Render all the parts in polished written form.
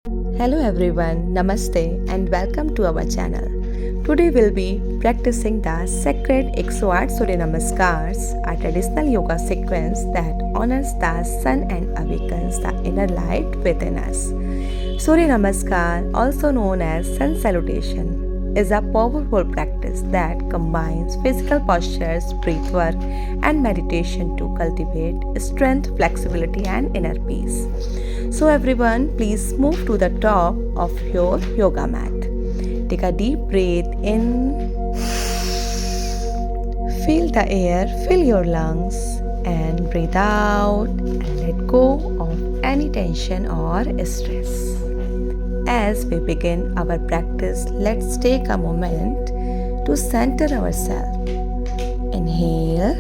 Hello everyone, Namaste and welcome to our channel. Today we'll be practicing the sacred 108 Surya Namaskars, a traditional yoga sequence that honors the sun and awakens the inner light within us. Surya Namaskar, also known as sun salutation, is a powerful practice that combines physical postures, breath work, and meditation to cultivate strength, flexibility, and inner peace. So, everyone, please move to the top of your yoga mat. Take a deep breath in, feel the air fill your lungs, and breathe out and let go of any tension or stress. As we begin our practice, let's take a moment to center ourselves. Inhale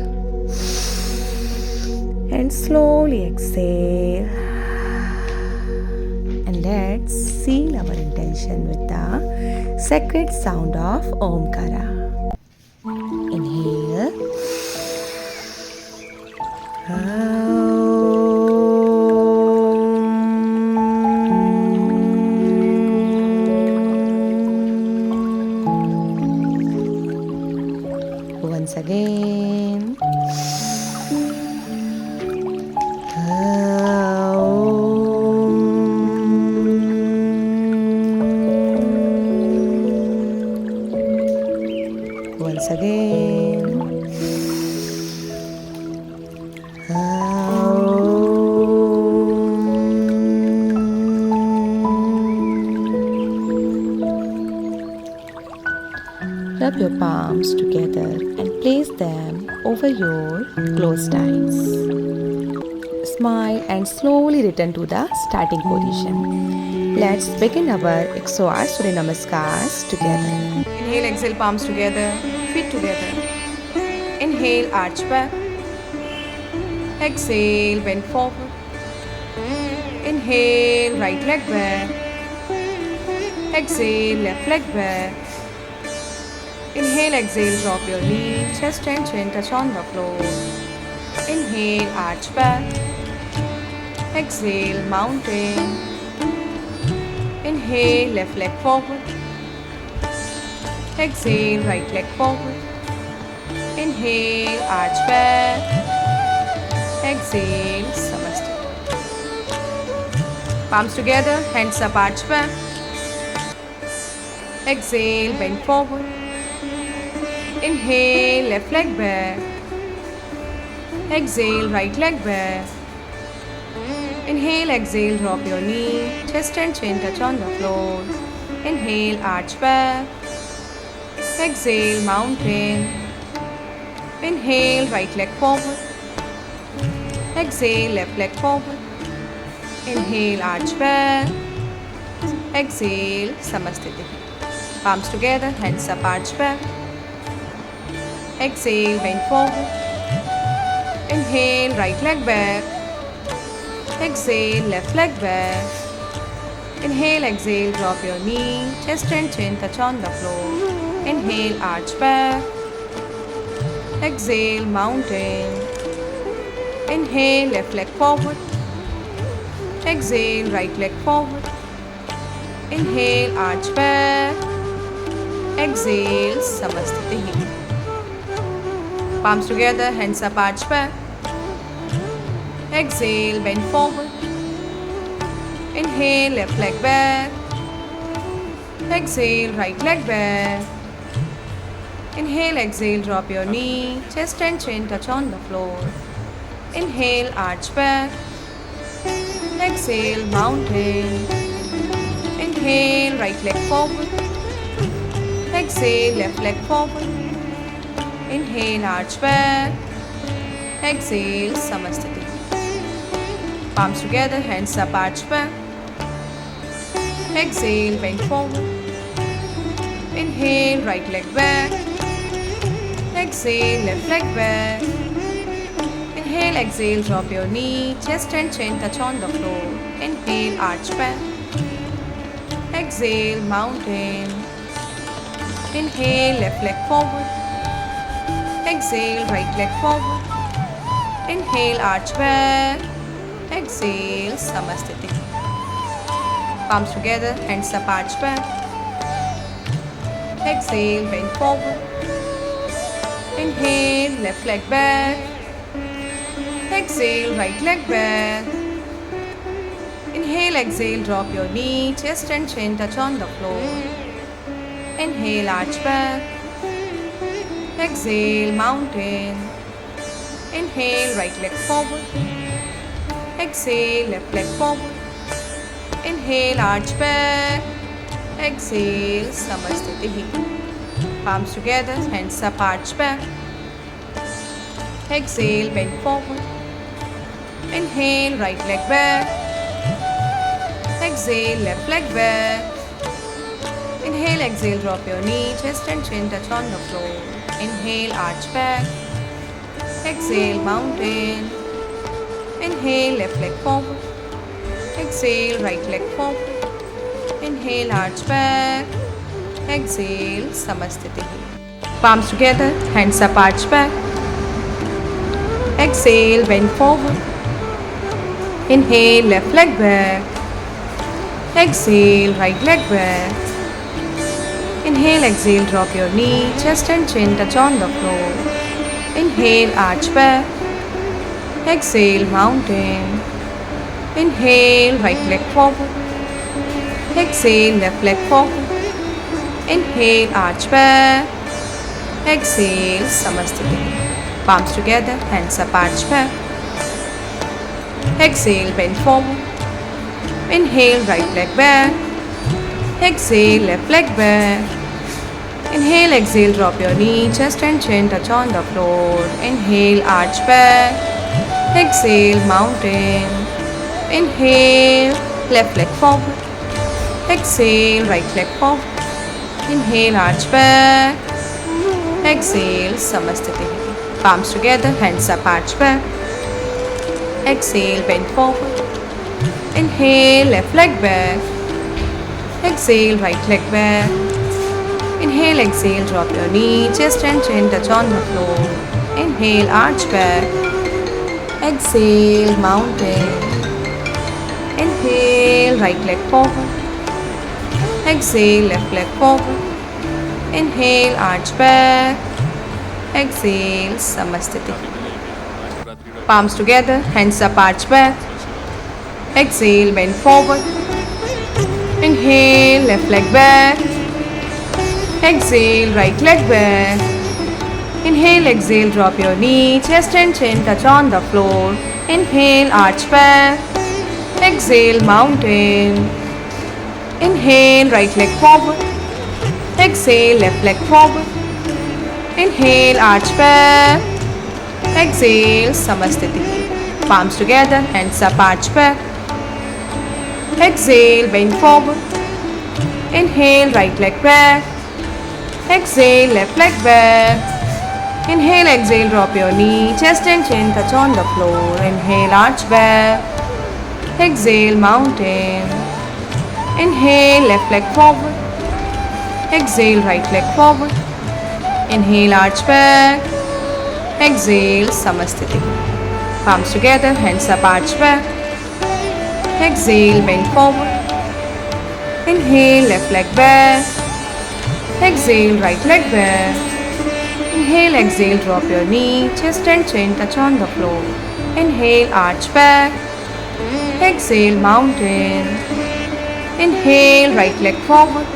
and slowly exhale. And let's seal our intention with the sacred sound of Omkara. Inhale. Once again. Once again. Rub your palms together and place them over your closed eyes. Smile and slowly return to the starting position. Let's begin our 108 Surya Namaskars together. Inhale, exhale, palms together, feet together. Inhale, arch back. Exhale, bend forward. Inhale, right leg back. Exhale, left leg back. Inhale, exhale, drop your knee, chest and chin touch on the floor. Inhale, arch back. Exhale, mountain. Inhale, left leg forward. Exhale, right leg forward. Inhale, arch back. Exhale, Samasthiti. Palms together, hands up, arch back. Exhale, bend forward. Inhale, left leg back. Exhale, right leg back. Inhale, exhale, drop your knee, chest and chin touch on the floor. Inhale, arch back. Exhale, mountain. Inhale, right leg forward. Exhale, left leg forward. Inhale, arch back. Exhale, Samasthiti. Palms together, hands up, arch back. Exhale, bend forward. Inhale, right leg back. Exhale, left leg back. Inhale, exhale, drop your knee, chest and chin touch on the floor. Inhale, arch back. Exhale, mountain. Inhale, left leg forward. Exhale, right leg forward. Inhale, arch back. Exhale, Samasthiti. Palms together, hands up, arch back. Exhale, bend forward. Inhale, left leg back. Exhale, right leg back. Inhale, exhale, drop your knee, chest and chin touch on the floor. Inhale, arch back. Exhale, mountain. Inhale, right leg forward. Exhale, left leg forward. Inhale, arch back. Exhale, Samasthiti. Palms together, hands up, arch back. Exhale, bend forward. Inhale, right leg back. Exhale, left leg back. Inhale, exhale, drop your knee, chest and chin touch on the floor. Inhale, arch back. Exhale, mountain. Inhale, left leg forward. Exhale, right leg forward. Inhale, arch back. Exhale, Samasthiti. Palms together, hands up, arch back. Exhale, bend forward. Inhale, left leg back. Exhale, right leg back. Inhale, exhale, drop your knee, chest and chin touch on the floor. Inhale, arch back. Exhale, mountain. Inhale, right leg forward. Exhale, left leg forward. Inhale, arch back. Exhale, Samasthiti. Palms together, hands up, arch back. Exhale, bend forward. Inhale, right leg back. Exhale, left leg back. Inhale, exhale, drop your knee, chest and chin touch on the floor. Inhale, arch back. Exhale, mountain. Inhale, left leg forward. Exhale, right leg forward. Inhale, arch back. Exhale, Samasthiti. Palms together, hands up, arch back. Exhale, bend forward. Inhale, left leg back. Exhale, right leg back. Inhale, exhale, drop your knee, chest and chin touch on the floor. Inhale, arch back. Exhale, mountain. Inhale, right leg forward. Exhale, left leg forward. Inhale, arch back. Exhale, Samasthiti. Palms together, hands up, arch back. Exhale, bend forward. Inhale, right leg back. Exhale, left leg back. Inhale, exhale, drop your knee, chest and chin touch on the floor. Inhale, arch back. Exhale, mountain. Inhale, left leg forward. Exhale, right leg forward. Inhale, arch back. Exhale, Samasthiti. Palms together, hands up, arch back. Exhale, bend forward. Inhale, left leg back. Exhale, right leg back. Inhale, exhale, drop your knee, chest and chin touch on the floor. Inhale, arch back. Exhale, mountain. Inhale, right leg forward. Exhale, left leg forward. Inhale, arch back. Exhale, Samasthiti. Palms together, hands up, arch back. Exhale, bend forward. Inhale, left leg back. Exhale, right leg back. Inhale, exhale, drop your knee, chest and chin touch on the floor. Inhale, arch back. Exhale, mountain. Inhale, right leg forward. Exhale, left leg forward. Inhale, arch back. Exhale, Samasthiti. Palms together, hands up, arch back. Exhale, bend forward. Inhale, right leg back. Exhale, left leg back. Inhale, exhale, drop your knee, chest and chin touch on the floor. Inhale, arch back. Exhale, mountain. Inhale, left leg forward. Exhale, right leg forward. Inhale, arch back. Exhale, Samasthiti. Palms together, hands up, arch back. Exhale, bend forward. Inhale, left leg back. Exhale, right leg back. Inhale, exhale, drop your knee, chest and chin touch on the floor. Inhale, arch back. Exhale, mountain. Inhale, right leg forward.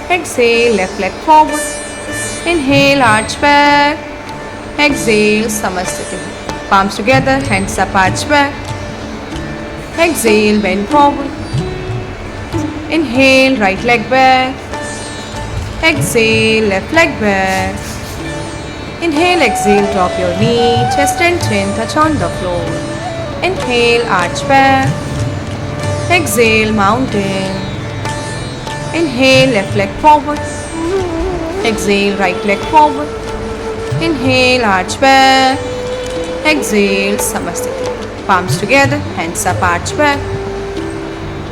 Exhale, left leg forward. Inhale, arch back. Exhale, Samasthiti. Palms together, hands up, arch back. Exhale, bend forward. Inhale, right leg back. Exhale, left leg back. Inhale, exhale, drop your knee, chest and chin touch on the floor. Inhale, arch back. Exhale, mountain. Inhale, left leg forward. Exhale, right leg forward. Inhale, arch back. Exhale, Samasthiti. Palms together, hands up, arch back.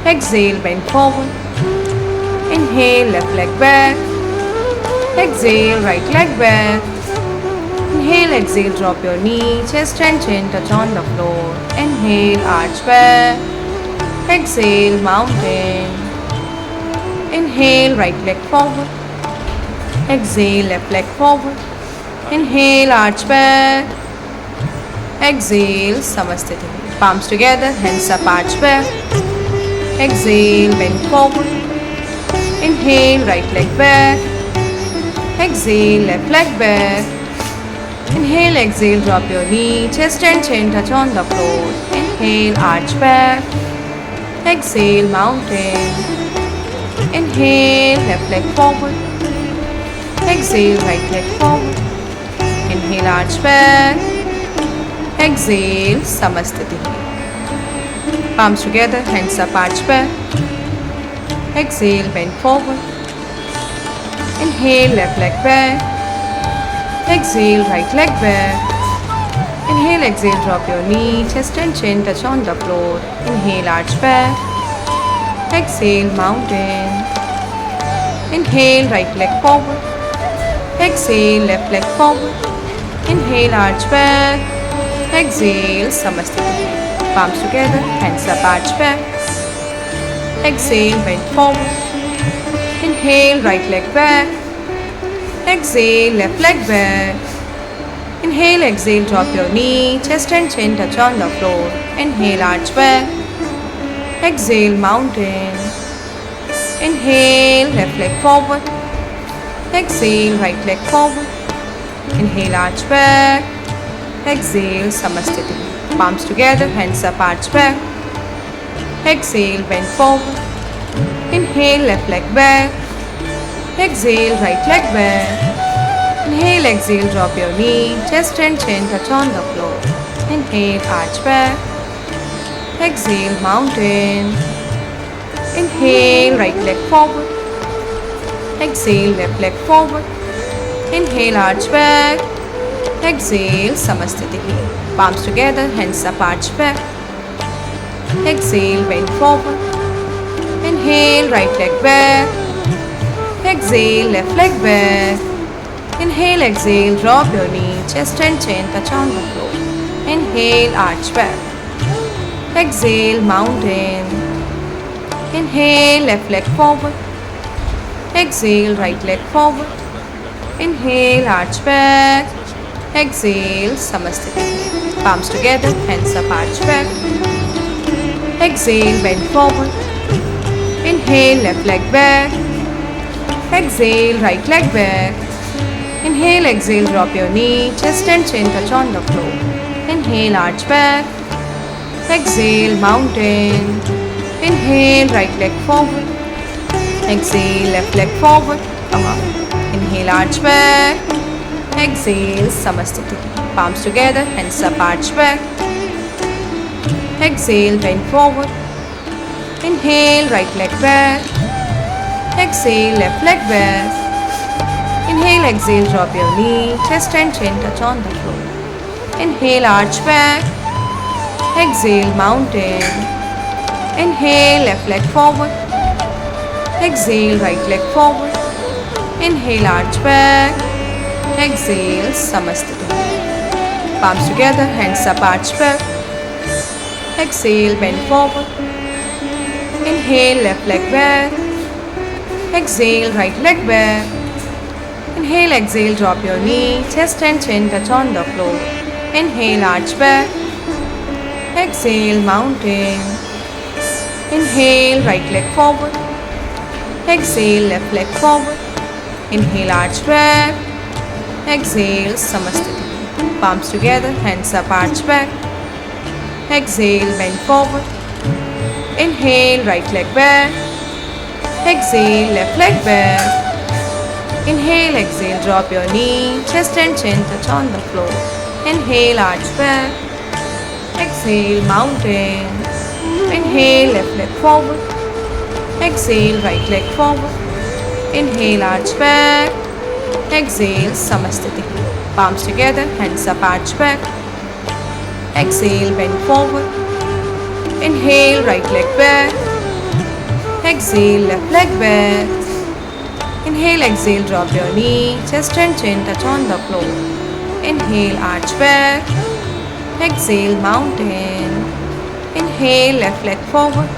Exhale, bend forward. Inhale, left leg back. Exhale, right leg back. Inhale, exhale, drop your knee, chest and chin touch on the floor. Inhale, arch back. Exhale, mountain. Inhale, right leg forward. Exhale, left leg forward. Inhale, arch back. Exhale, Samasthiti. Palms together, hands up, arch back. Exhale, bend forward. Inhale, right leg back. Exhale, left leg back. Inhale, exhale, drop your knee. Chest and chin touch on the floor. Inhale, arch back. Exhale, mountain. Inhale, left leg forward. Exhale, right leg forward. Inhale, arch back. Exhale, Samasthiti. Palms together, hands up, arch back. Exhale, bend forward. Inhale, left leg back. Exhale, right leg back. Inhale, exhale, drop your knee. Chest and chin touch on the floor. Inhale, arch back. Exhale, mountain. Inhale, right leg forward. Exhale, left leg forward. Inhale, arch back. Exhale, Samasthiti. Palms together, hands up, arch back. Exhale, bend forward. Inhale, right leg back. Exhale, left leg back. Inhale, exhale, drop your knee. Chest and chin touch on the floor. Inhale, arch back. Exhale, mountain. Inhale, left leg forward. Exhale, right leg forward. Inhale, arch back. Exhale, Samasthiti. Palms together, hands up, arch back. Exhale, bend forward. Inhale, left leg back. Exhale, right leg back. Inhale, exhale, drop your knee. Chest and chin touch on the floor. Inhale, arch back. Exhale, mountain. Inhale, right leg forward. Exhale, left leg forward. Inhale, arch back. Exhale, Samasthiti. Palms together, hands up, arch back. Exhale, bend forward. Inhale, right leg back. Exhale, left leg back. Inhale, exhale, drop your knee. Chest and chin touch on the floor. Inhale, arch back. Exhale, mountain. Inhale, left leg forward. Exhale, right leg forward. Inhale, arch back. Exhale, Samasthiti. Palms together, hands up, arch back. Exhale, bend forward. Inhale, left leg back. Exhale, right leg back. Inhale, exhale, drop your knee. Chest and chin touch on the floor. Inhale, arch back. Exhale, mountain. Inhale, right leg forward. Exhale, left leg forward. Come on. Inhale, arch back. Exhale, Samasthiti. Palms together, hands up, arch back. Exhale, bend forward. Inhale, right leg back. Exhale, left leg back. Inhale, exhale, drop your knee. Chest and chin touch on the floor. Inhale, arch back. Exhale, mountain. Inhale, left leg forward. Exhale, right leg forward. Inhale, arch back. Exhale, Samasthiti. Palms together, hands up, arch back. Exhale, bend forward. Inhale, left leg back. Exhale, right leg back. Inhale, exhale, drop your knee. Chest and chin touch on the floor. Inhale, arch back. Exhale, mountain. Inhale, right leg forward. Exhale, left leg forward. Inhale, arch back. Exhale, Samasthiti. Palms together, hands up, arch back. Exhale, bend forward. Inhale, right leg back. Exhale, left leg back. Inhale, exhale, drop your knee. Chest and chin touch on the floor. Inhale, arch back. Exhale, mountain. Inhale, left leg forward. Exhale, right leg forward. Inhale, arch back. Exhale, Samasthiti. Palms together, hands up, arch back. Exhale, bend forward. Inhale, right leg back. Exhale, left leg back. Inhale, exhale, drop your knee. Chest and chin touch on the floor. Inhale, arch back. Exhale, mountain. Inhale, left leg forward.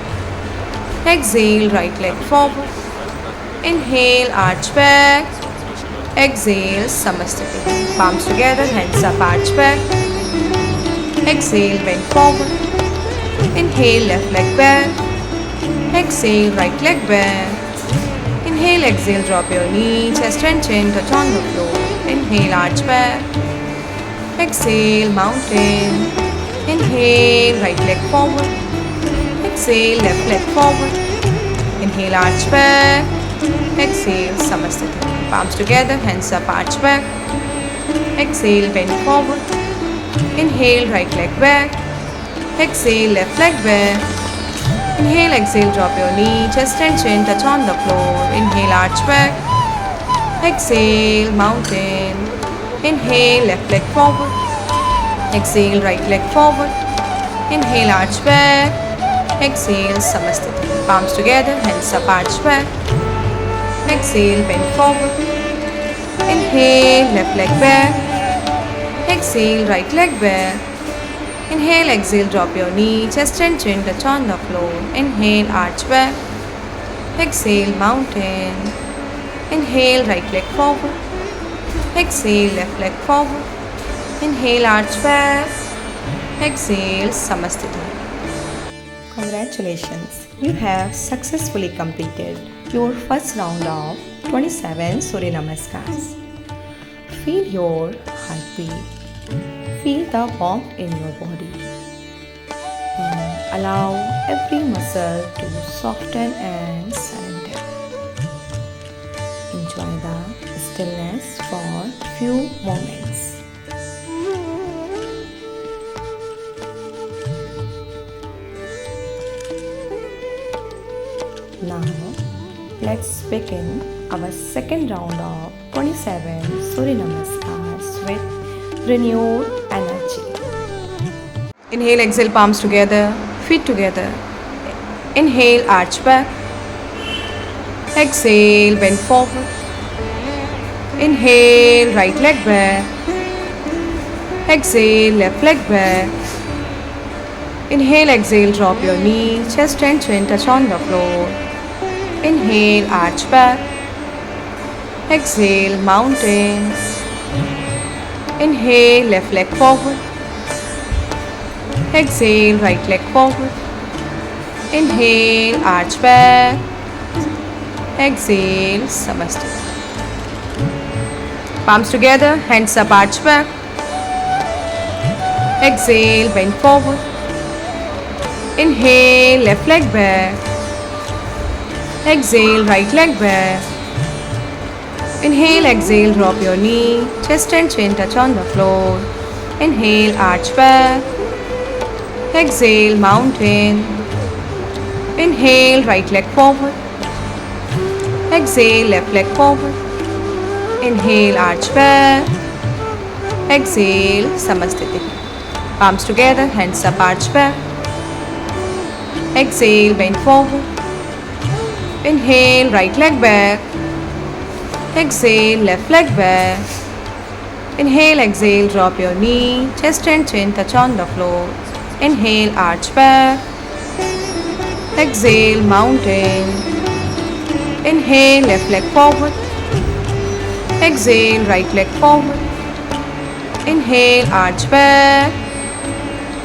Exhale, right leg forward. Inhale, arch back. Exhale, Samasthiti. Palms together, hands up, arch back. Exhale, bend forward. Inhale, left leg back. Exhale, right leg back. Inhale, exhale, drop your knee, chest and chin, touch on the floor. Inhale, arch back. Exhale, mountain. Inhale, right leg forward. Exhale, left leg forward. Inhale, arch back. Exhale, Samasthiti. Palms together, hands up, arch back. Exhale, bend forward. Inhale, right leg back. Exhale, left leg back. Inhale, exhale, drop your knee, chest and chin, touch on the floor. Inhale, arch back. Exhale, mountain. Inhale, left leg forward. Exhale, right leg forward. Inhale, arch back. Exhale, Samasthiti. Palms together, hands up, arch back. Exhale, bend forward. Inhale, left leg back. Exhale, right leg back. Inhale, exhale, drop your knee, chest and chin, touch on the floor. Inhale, arch back. Exhale, mountain. Inhale, right leg forward. Exhale, left leg forward. Inhale, arch back. Exhale, Samasthiti. Congratulations, you have successfully completed your first round of 27 Surya Namaskars. Feel your heartbeat, feel the warmth in your body, and allow every muscle to soften and surrender. Enjoy the stillness for few moments. Now, let's begin our second round of 27 Surya Namaskars with renewed energy. Inhale, exhale, palms together, feet together. Inhale, arch back. Exhale, bend forward. Inhale, right leg back. Exhale, left leg back. Inhale, exhale, drop your knee, chest and chin touch on the floor. Inhale, arch back. Exhale, mountain. Inhale, left leg forward. Exhale, right leg forward. Inhale, arch back. Exhale, Samasthiti. Palms together, hands up, arch back. Exhale, bend forward. Inhale, left leg back. Exhale, right leg back. Inhale, exhale, drop your knee, chest and chin touch on the floor. Inhale, arch back. Exhale, mountain. Inhale, right leg forward. Exhale, left leg forward. Inhale, arch back. Exhale, Samasthiti. Palms together, hands up, arch back. Exhale, bend forward. Inhale, right leg back. Exhale, left leg back. Inhale, exhale, drop your knee, chest and chin touch on the floor. Inhale, arch back. Exhale, mountain. Inhale, left leg forward. Exhale, right leg forward. Inhale, arch back.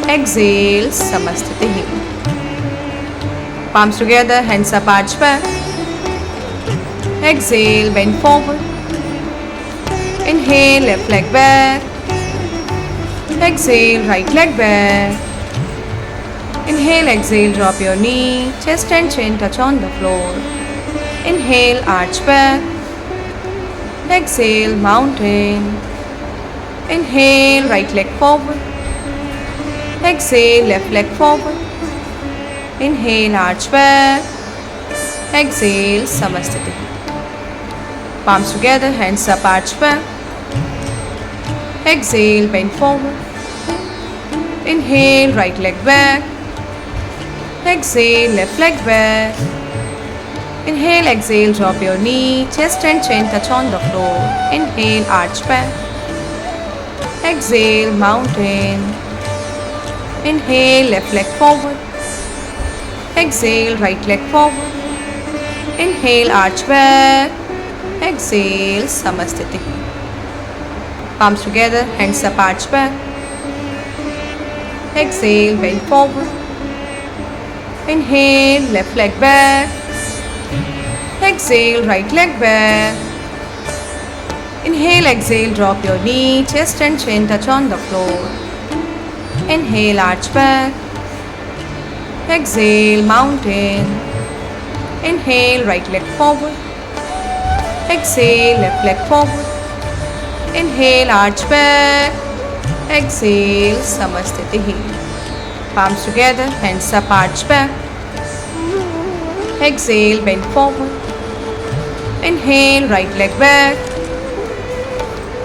Exhale, Samasthiti. Palms together, hands up, arch back. Exhale, bend forward. Inhale, left leg back. Exhale, right leg back. Inhale, exhale, drop your knee, chest and chin touch on the floor. Inhale, arch back. Exhale, mountain. Inhale, right leg forward. Exhale, left leg forward. Inhale, arch back. Exhale, Samasthiti. Palms together, hands up, arch back. Exhale, bend forward. Inhale, right leg back. Exhale, left leg back. Inhale, exhale, drop your knee, chest and chin touch on the floor. Inhale, arch back. Exhale, mountain. Inhale, left leg forward. Exhale, right leg forward. Inhale, arch back. Exhale, Samasthiti. Palms together, hands up, arch back. Exhale, bend forward. Inhale, left leg back. Exhale, right leg back. Inhale, exhale, drop your knee, chest and chin touch on the floor. Inhale, arch back. Exhale, mountain. Inhale, right leg forward. Exhale, left leg forward. Inhale, arch back. Exhale, Samasthiti. Palms together, hands up, arch back. Exhale, bend forward. Inhale, right leg back.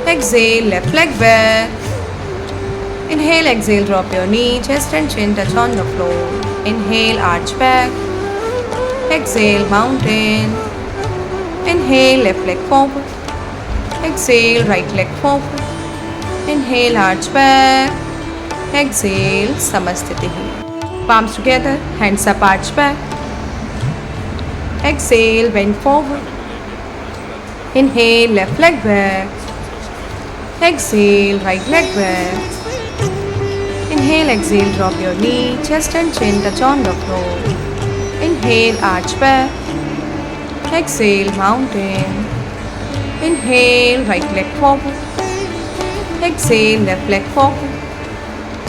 Exhale, left leg back. Inhale, exhale, drop your knee, chest and chin touch on the floor. Inhale, arch back. Exhale, mountain. Inhale, left leg forward. Exhale, right leg forward. Inhale, arch back. Exhale, Samasthiti. Palms together, hands up, arch back. Exhale, bend forward. Inhale, left leg back. Exhale, right leg back. Inhale, exhale, drop your knee, chest and chin touch on the floor. Inhale, arch back. Exhale, mountain. Inhale, right leg forward. Exhale, left leg forward.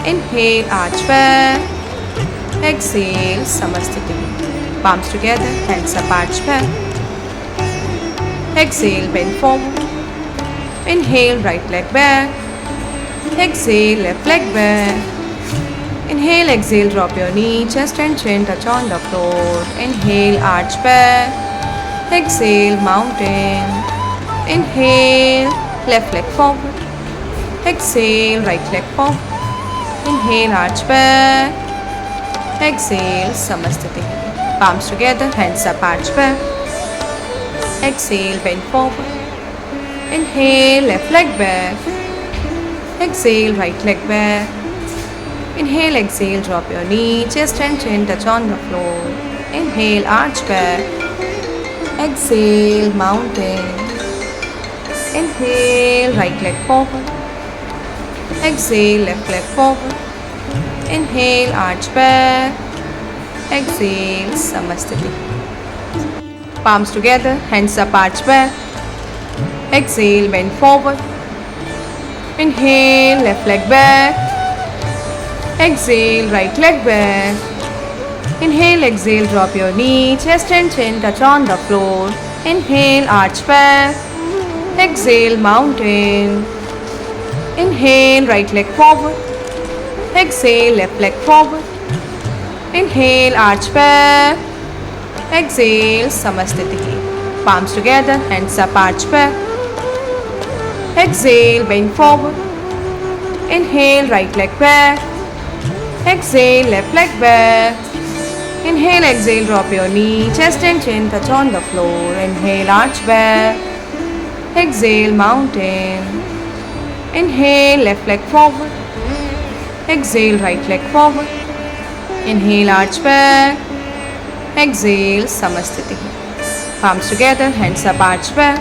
Inhale, arch back. Exhale, Samasthiti. Palms together, hands up, arch back. Exhale, bend forward. Inhale, right leg back. Exhale, left leg back. Inhale, exhale, drop your knee, chest and chin touch on the floor. Inhale, arch back. Exhale, mountain. Inhale, left leg forward. Exhale, right leg forward. Inhale, arch back. Exhale, Samasthiti. Palms together, hands up, arch back. Exhale, bend forward. Inhale, left leg back. Exhale, right leg back. Inhale, exhale, drop your knee, chest and chin touch on the floor. Inhale, arch back. Exhale, mountain. Inhale, right leg forward. Exhale, left leg forward. Inhale, arch back. Exhale, Samasthiti. Palms together, hands up, arch back. Exhale, bend forward. Inhale, left leg back. Exhale, right leg back. Inhale, exhale, drop your knee, chest and chin touch on the floor. Inhale, arch back. Exhale, mountain. Inhale, right leg forward. Exhale, left leg forward. Inhale, arch back. Exhale, Samasthiti. Palms together, hands up, arch back. Exhale, bend forward. Inhale, right leg back. Exhale, left leg back. Inhale, exhale, drop your knee, chest and chin touch on the floor. Inhale, arch back. Exhale, mountain. Inhale, left leg forward. Exhale, right leg forward. Inhale, arch back. Exhale, Samasthiti. Palms together, hands up, arch back.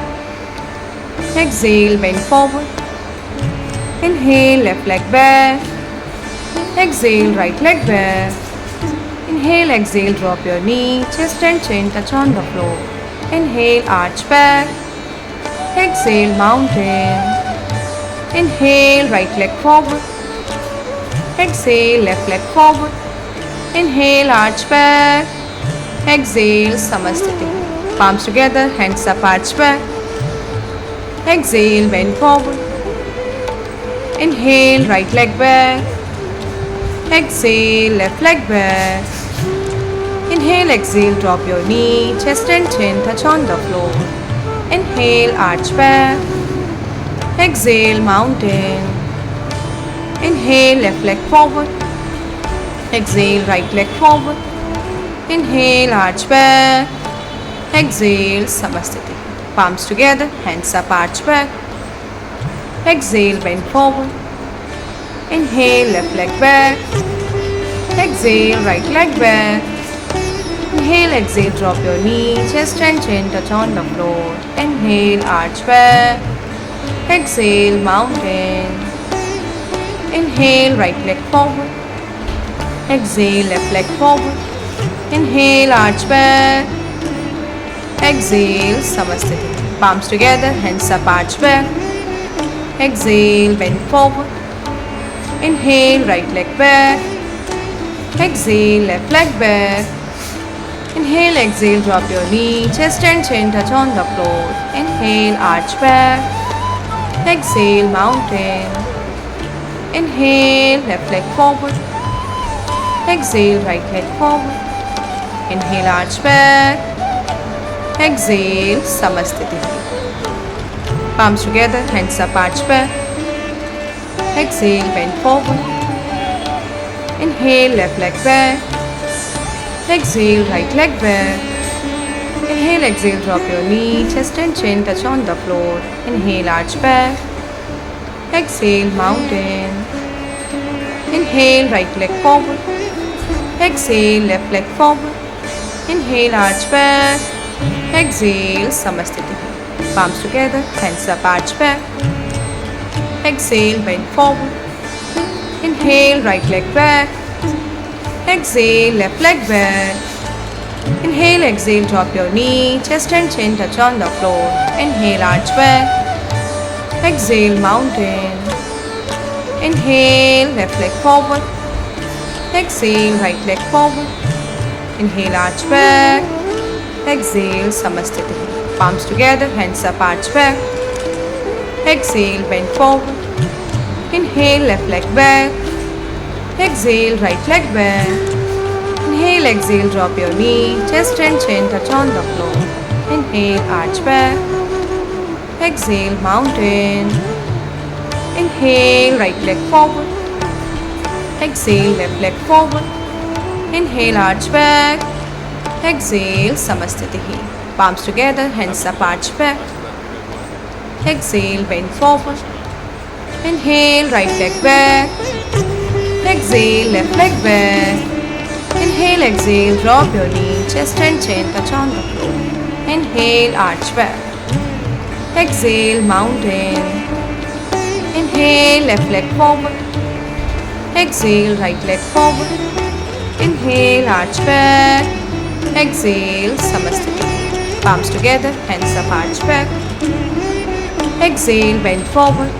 Exhale, bend forward. Inhale, left leg back. Exhale, right leg back. Inhale, exhale, drop your knee, chest and chin touch on the floor. Inhale, arch back. Exhale, mountain. Inhale, right leg forward. Exhale, left leg forward. Inhale, arch back. Exhale, Samasthiti. Palms together, hands up, arch back. Exhale, bend forward. Inhale, right leg back. Exhale, left leg back. Inhale, exhale, drop your knee, chest and chin touch on the floor. Inhale, arch back. Exhale, mountain. Inhale, left leg forward. Exhale, right leg forward. Inhale, arch back. Exhale, Samasthiti. Palms together, hands up, arch back. Exhale, bend forward. Inhale, left leg back. Exhale, right leg back. Inhale, exhale, drop your knee, chest and chin touch on the floor. Inhale, arch back. Exhale, mountain. Inhale, right leg forward. Exhale, left leg forward. Inhale, arch back. Exhale, Samasthiti. Palms together, hands up, arch back. Exhale, bend forward. Inhale, right leg back. Exhale, left leg back. Inhale, exhale, drop your knee, chest and chin touch on the floor. Inhale, arch back. Exhale, mountain. Inhale, left leg forward. Exhale, right leg forward. Inhale, arch back. Exhale, Samasthiti. Palms together, hands up, arch back. Exhale, bend forward. Inhale, left leg back. Exhale, right leg back. Inhale, exhale, drop your knee, chest and chin touch on the floor. Inhale, arch back. Exhale, mountain. Inhale, right leg forward. Exhale, left leg forward. Inhale, arch back. Exhale, Samasthiti. Palms together, hands up, arch back. Exhale, bend forward. Inhale, right leg back. Exhale, left leg back. Inhale, exhale, drop your knee, chest and chin touch on the floor. Inhale, arch back. Exhale, mountain. Inhale, left leg forward. Exhale, right leg forward. Inhale, arch back. Exhale, Samasthiti. Palms together, hands up, arch back. Exhale, bend forward. Inhale, left leg back. Exhale, right leg back. Inhale, exhale, drop your knee, chest and chin touch on the floor. Inhale, arch back. Exhale, mountain. Inhale, right leg forward. Exhale, left leg forward. Inhale, arch back. Exhale, Samasthiti. Palms together, hands up, arch back. Exhale, bend forward. Inhale, right leg back. Exhale, left leg back. Inhale, exhale, drop your knee, chest and chin touch on the floor. Inhale, arch back. Exhale, mountain. Inhale, left leg forward. Exhale, right leg forward. Inhale, arch back. Exhale, Samasthiti. Palms together, hands up, arch back. Exhale, bend forward.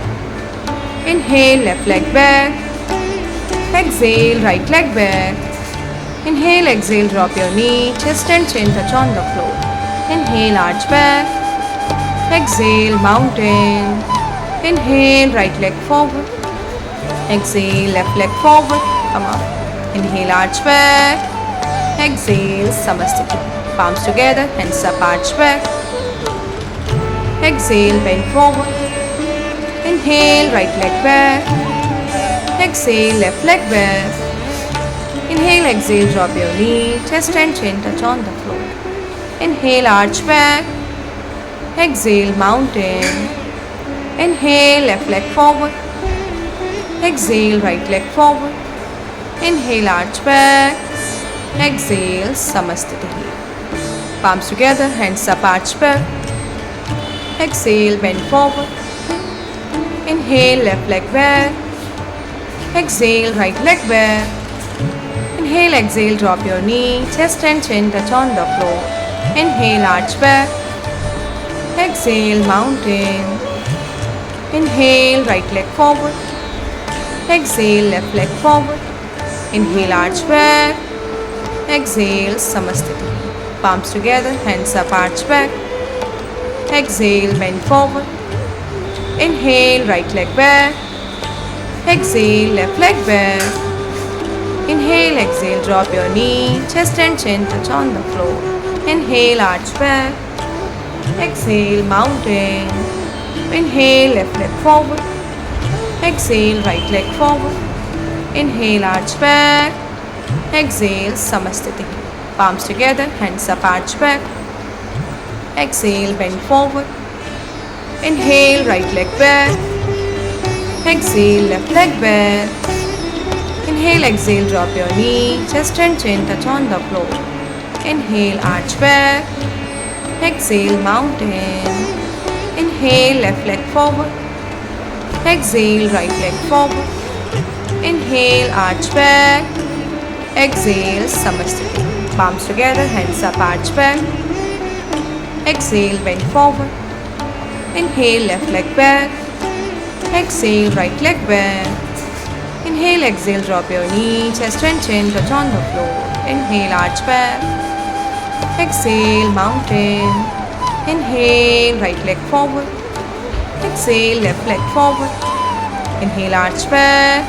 Inhale, left leg back. Exhale, right leg back. Inhale, exhale, drop your knee, chest and chin touch on the floor. Inhale, arch back. Exhale, mountain. Inhale, right leg forward. Exhale, left leg forward. Come up. Inhale, arch back. Exhale, Samasthiti. Palms together, hands up, arch back. Exhale, bend forward. Inhale, right leg back. Exhale, left leg back. Inhale, exhale, drop your knee, chest and chin touch on the floor. Inhale, arch back. Exhale, mountain. Inhale, left leg forward. Exhale, right leg forward. Inhale, arch back. Exhale, Samasthiti. Palms together, hands up, arch back. Exhale, bend forward. Inhale, left leg back. Exhale, right leg back. Inhale, exhale, drop your knee, chest and chin touch on the floor. Inhale, arch back. Exhale, mountain. Inhale, right leg forward. Exhale, left leg forward. Inhale, arch back. Exhale, Samasthiti. Palms together, hands up, arch back. Exhale, bend forward. Inhale, right leg back. Exhale, left leg back. Inhale, exhale, drop your knee, chest and chin touch on the floor. Inhale, arch back. Exhale, mountain. Inhale, left leg forward. Exhale, right leg forward. Inhale, arch back. Exhale, Samasthiti. Palms together, hands up, arch back. Exhale, bend forward. Inhale, right leg back. Exhale, left leg back. Inhale, exhale, drop your knee, chest and chin touch on the floor. Inhale, arch back. Exhale, mountain. Inhale, left leg forward. Exhale, right leg forward. Inhale, arch back. Exhale, Samasthiti. Palms together, hands up, arch back. Exhale, bend forward. Inhale, left leg back. Exhale, right leg back. Inhale, exhale, drop your knee, chest and chin touch on the floor. Inhale, arch back. Exhale, mountain. Inhale, right leg forward. Exhale, left leg forward. Inhale, arch back.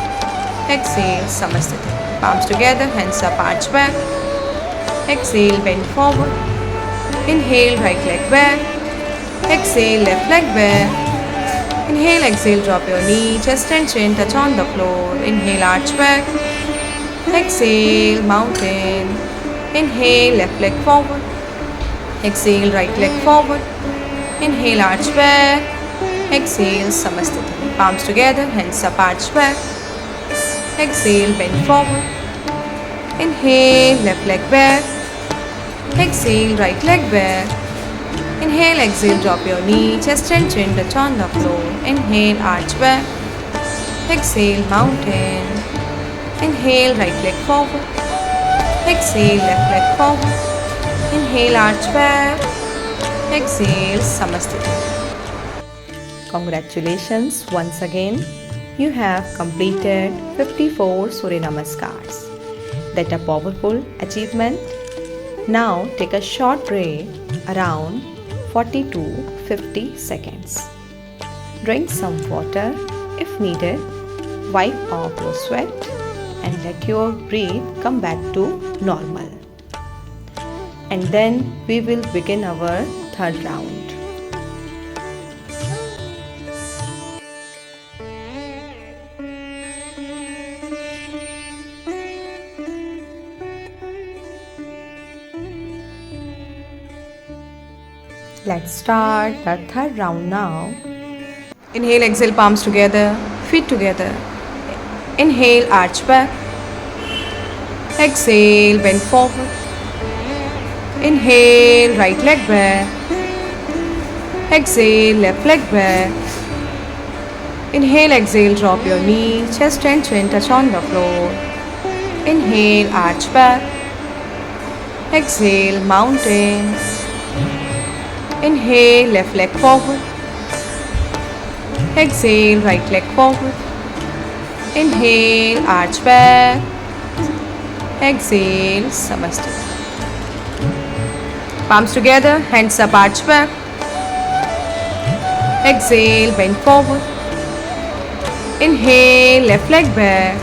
Exhale, Samasthiti. Palms together, hands up, arch back. Exhale, bend forward. Inhale, right leg back. Exhale, left leg back. Inhale, exhale, drop your knee, chest and chin touch on the floor. Inhale, arch back. Exhale, mountain. Inhale, left leg forward. Exhale, right leg forward. Inhale, arch back. Exhale, Samasthiti. Palms together, hands up, arch back. Exhale, bend forward. Inhale, left leg back. Exhale, right leg back. Inhale, exhale, drop your knee, chest and chin touch on the floor. Inhale, arch back. Exhale, mountain. Inhale, right leg forward. Exhale, left leg forward. Inhale, arch back. Exhale, Samasthiti. Congratulations once again. You have completed 54 Surya Namaskars. That a powerful achievement. Now take a short break around 40 to 50 seconds. Drink some water if needed. Wipe off your sweat and let your breath come back to normal. And then we will begin our third round. Let's start the third round now. Inhale, exhale, palms together, feet together. Inhale, arch back. Exhale, bend forward. Inhale, right leg back. Exhale, left leg back. Inhale, exhale, drop your knee, chest and chin touch on the floor. Inhale, arch back. Exhale, mountain. Inhale, left leg forward. Exhale, right leg forward. Inhale, arch back. Exhale, Samasthiti. Palms together, hands up, arch back. Exhale, bend forward. Inhale, left leg back.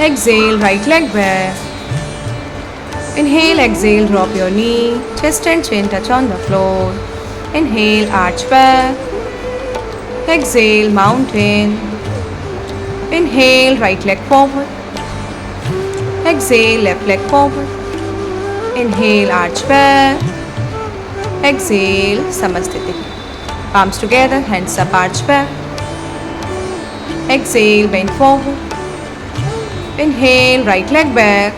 Exhale, right leg back. Inhale, exhale, drop your knee, chest and chin touch on the floor. Inhale, arch back. Exhale, mountain. Inhale, right leg forward. Exhale, left leg forward. Inhale, arch back. Exhale, Samasthiti. Palms together, hands up, arch back. Exhale, bend forward. Inhale, right leg back.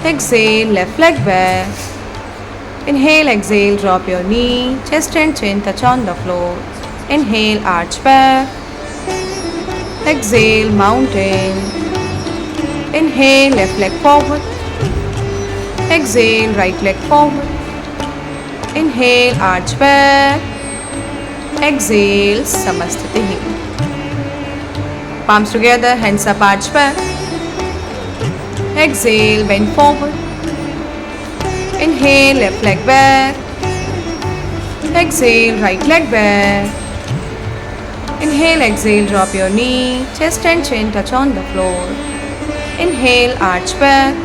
Exhale, left leg back. Inhale, exhale, drop your knee, chest and chin touch on the floor. Inhale, arch back. Exhale, mountain. Inhale, left leg forward. Exhale, right leg forward. Inhale, arch back. Exhale, Samasthiti. Palms together, hands up, arch back. Exhale, bend forward. Inhale, left leg back. Exhale, right leg back. Inhale, exhale, drop your knee, chest and chin touch on the floor. Inhale, arch back.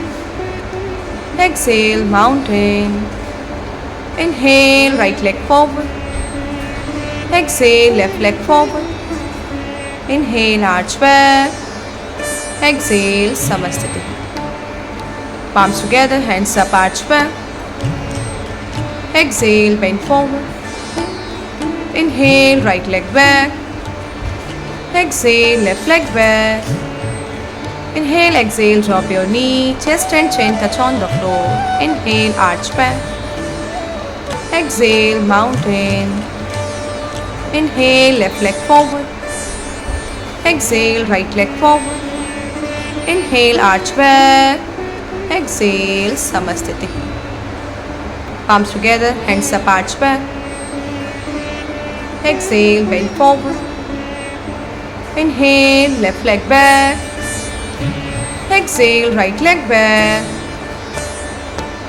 Exhale, mountain. Inhale, right leg forward. Exhale, left leg forward. Inhale, arch back. Exhale, Samasthiti. Palms together, hands up, arch back. Exhale, bend forward. Inhale, right leg back. Exhale, left leg back. Inhale, exhale, drop your knee, chest and chin touch on the floor. Inhale, arch back. Exhale, mountain. Inhale, left leg forward. Exhale, right leg forward. Inhale, arch back. Exhale, Samasthiti. Palms together, hands up, arch back. Exhale, bend forward. Inhale, left leg back. Exhale, right leg back.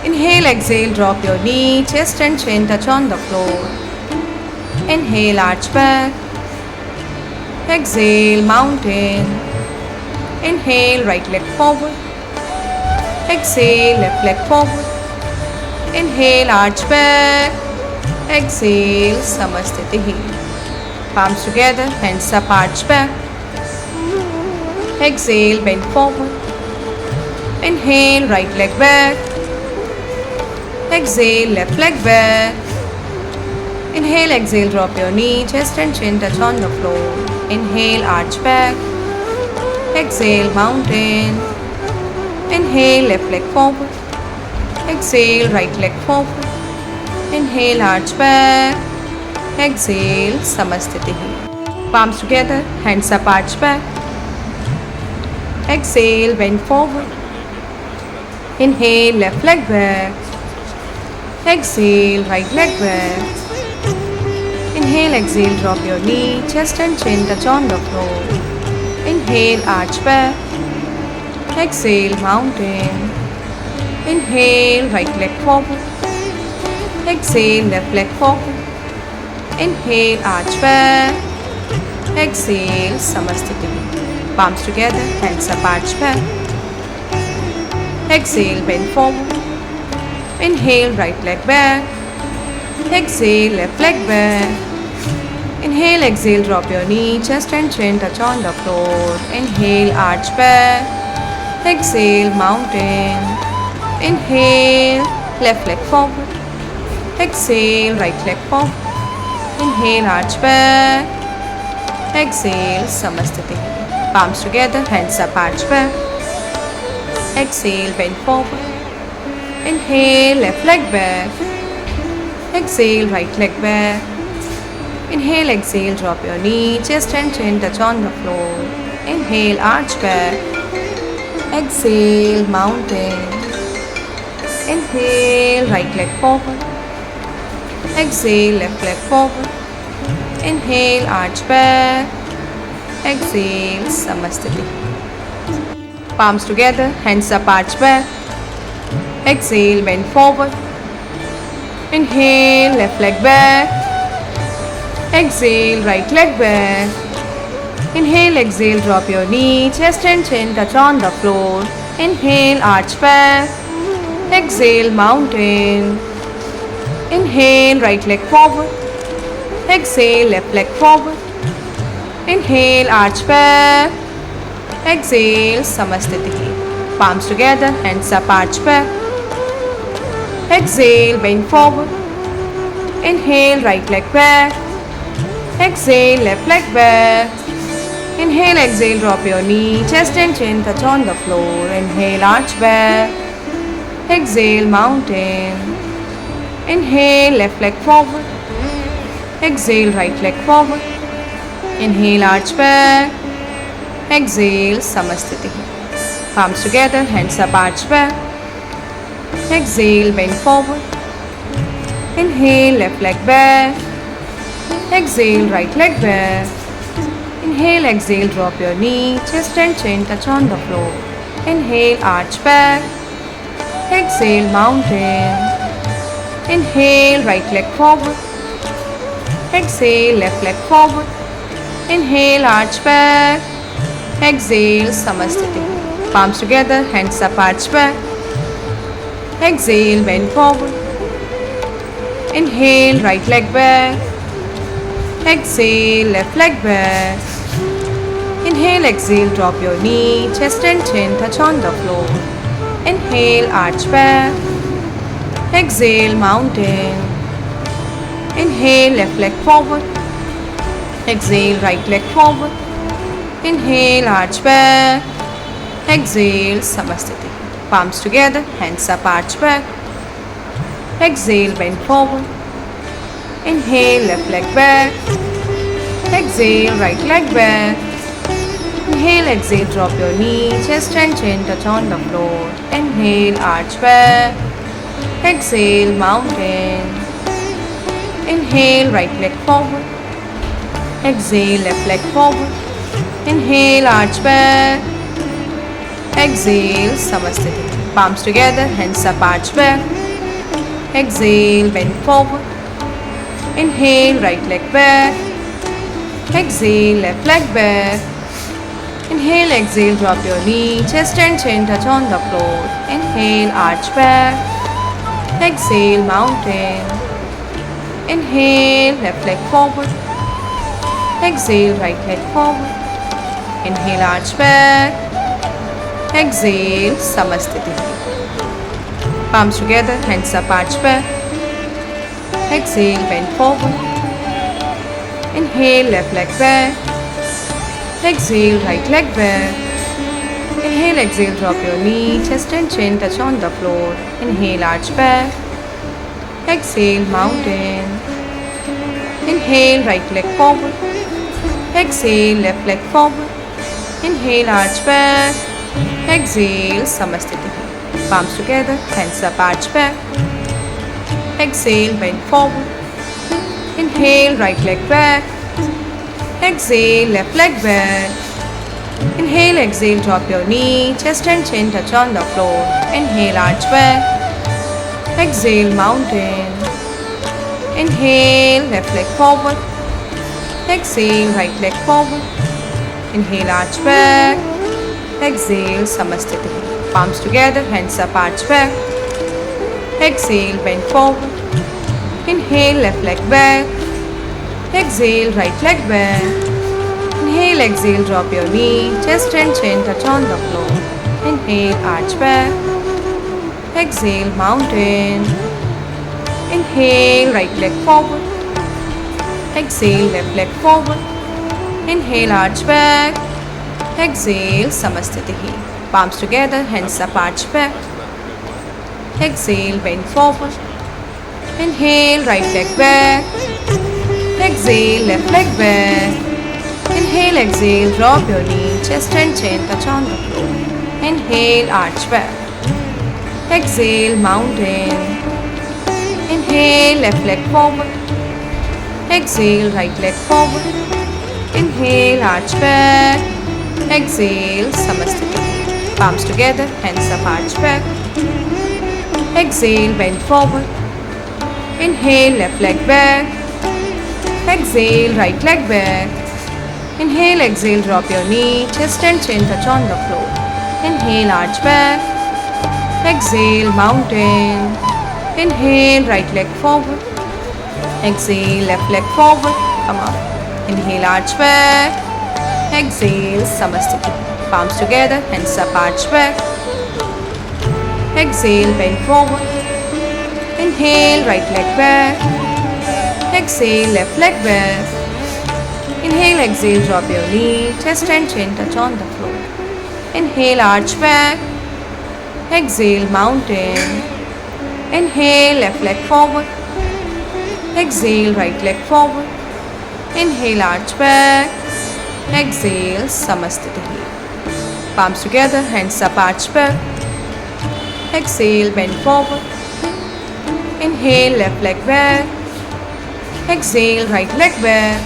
Inhale, exhale, drop your knee, chest and chin touch on the floor. Inhale, arch back. Exhale, mountain. Inhale, right leg forward. Exhale, left leg forward. Inhale, arch back. Exhale, Samasthiti. Palms together, hands up, arch back. Exhale, bend forward. Inhale, right leg back. Exhale, left leg back. Inhale, exhale, drop your knee, chest and chin touch on the floor. Inhale, arch back. Exhale, mountain. Inhale, left leg forward. Exhale, right leg forward. Inhale, arch back. Exhale, Samasthiti. Palms together, hands up, arch back. Exhale, bend forward. Inhale, left leg back. Exhale, right leg back. Inhale, exhale, drop your knee, chest and chin touch on the floor. Inhale, arch back. Exhale, mountain. Inhale, right leg forward. Exhale, left leg forward. Inhale, arch back. Exhale, Samasthiti. Palms together, hands up, arch back. Exhale, bend forward. Inhale, right leg back. Exhale, left leg back. Inhale, exhale, drop your knee, chest and chin touch on the floor. Inhale, arch back. Exhale, mountain. Inhale, left leg forward. Exhale, right leg forward. Inhale, arch back. Exhale, Samasthiti. Palms together, hands up, arch back. Exhale, bend forward. Inhale, left leg back. Exhale, right leg back. Inhale, exhale, drop your knee, chest and chin touch on the floor. Inhale, arch back. Exhale, mountain. Inhale, right leg forward. Exhale, left leg forward. Inhale, arch back. Exhale, Samasthiti. Palms together, hands up, arch back. Exhale, bend forward. Inhale, left leg back. Exhale, right leg back. Inhale, exhale, drop your knee, chest and chin touch on the floor. Inhale, arch back. Exhale, mountain. Inhale, right leg forward. Exhale, left leg forward. Inhale, arch back. Exhale, Samasthiti. Palms together, hands up, arch back. Exhale, bend forward. Inhale, right leg back. Exhale, left leg back. Inhale, exhale, drop your knee, chest and chin touch on the floor. Inhale, arch back. Exhale, mountain. Inhale, left leg forward. Exhale, right leg forward. Inhale, arch back. Exhale, Samasthiti. Palms together, hands up, arch back. Exhale, bend forward. Inhale, left leg back. Exhale, right leg back. Inhale, exhale, drop your knee, chest and chin touch on the floor. Inhale, arch back. Exhale, mountain. Inhale, right leg forward. Exhale, left leg forward. Inhale, arch back. Exhale, Samasthiti. Palms together, hands up, arch back. Exhale, bend forward. Inhale, right leg back. Exhale, left leg back. Inhale, exhale, drop your knee, chest and chin touch on the floor. Inhale, arch back. Exhale, mountain. Inhale, left leg forward. Exhale, right leg forward. Inhale, arch back. Exhale, Samasthiti. Palms together, hands up, arch back. Exhale, bend forward. Inhale, left leg back. Exhale, right leg back. Inhale, exhale, drop your knee, chest and chin touch on the floor. Inhale, arch back. Exhale, mountain. Inhale, right leg forward. Exhale, left leg forward. Inhale, arch back. Exhale, Samasthiti. Palms together, hands up, arch back. Exhale, bend forward. Inhale, right leg back. Exhale, left leg back. Inhale, exhale, drop your knee, chest and chin touch on the floor. Inhale, arch back. Exhale, mountain. Inhale, left leg forward. Exhale, right leg forward. Inhale, arch back. Exhale, Samasthiti. Palms together, hands up, arch back. Exhale, bend forward. Inhale, left leg back. Exhale, right leg back. Inhale, exhale, drop your knee, chest and chin touch on the floor. Inhale, arch back. Exhale, mountain. Inhale, right leg forward. Exhale, left leg forward. Inhale, arch back. Exhale, Samasthiti. Palms together, hands up, arch back. Exhale, bend forward. Inhale, right leg back. Exhale, left leg back. Inhale, exhale, drop your knee, chest and chin touch on the floor. Inhale, arch back. Exhale, mountain. Inhale, left leg forward. Exhale, right leg forward. Inhale, arch back. Exhale, Samasthiti. Palms together, hands up, arch back. Exhale, bend forward. Inhale, left leg back. Exhale, right leg back. Inhale, exhale, drop your knee, chest and chin touch on the floor. Inhale, arch back. Exhale, mountain. Inhale, right leg forward. Exhale, left leg forward. Inhale, arch back. Exhale, Samasthiti. Palms together, hands up, arch back. Exhale, bend forward. Inhale, right leg back. Exhale, left leg back. Inhale, exhale, drop your knee, chest and chin touch on the floor. Inhale, arch back. Exhale, mountain. Inhale, left leg forward. Exhale, right leg forward. Inhale, arch back. Exhale, Samasthiti. Palms together, hands up, arch back. Exhale, bend forward. Inhale, left leg back. Exhale, right leg back. Inhale, exhale, drop your knee, chest and chin touch on the floor. Inhale, arch back. Exhale, mountain. Inhale, right leg forward. Exhale, left leg forward. Come up. Inhale, arch back. Exhale, Samasthiti. Palms together, hands up, arch back. Exhale, bend forward. Inhale, right leg back. Exhale, left leg back. Inhale, exhale, drop your knee, chest and chin touch on the floor. Inhale, arch back. Exhale, mountain. Inhale, left leg forward. Exhale, right leg forward. Inhale, arch back. Exhale, Samasthiti. Palms together, hands up, arch back. Exhale, bend forward. Inhale, left leg back. Exhale, right leg back.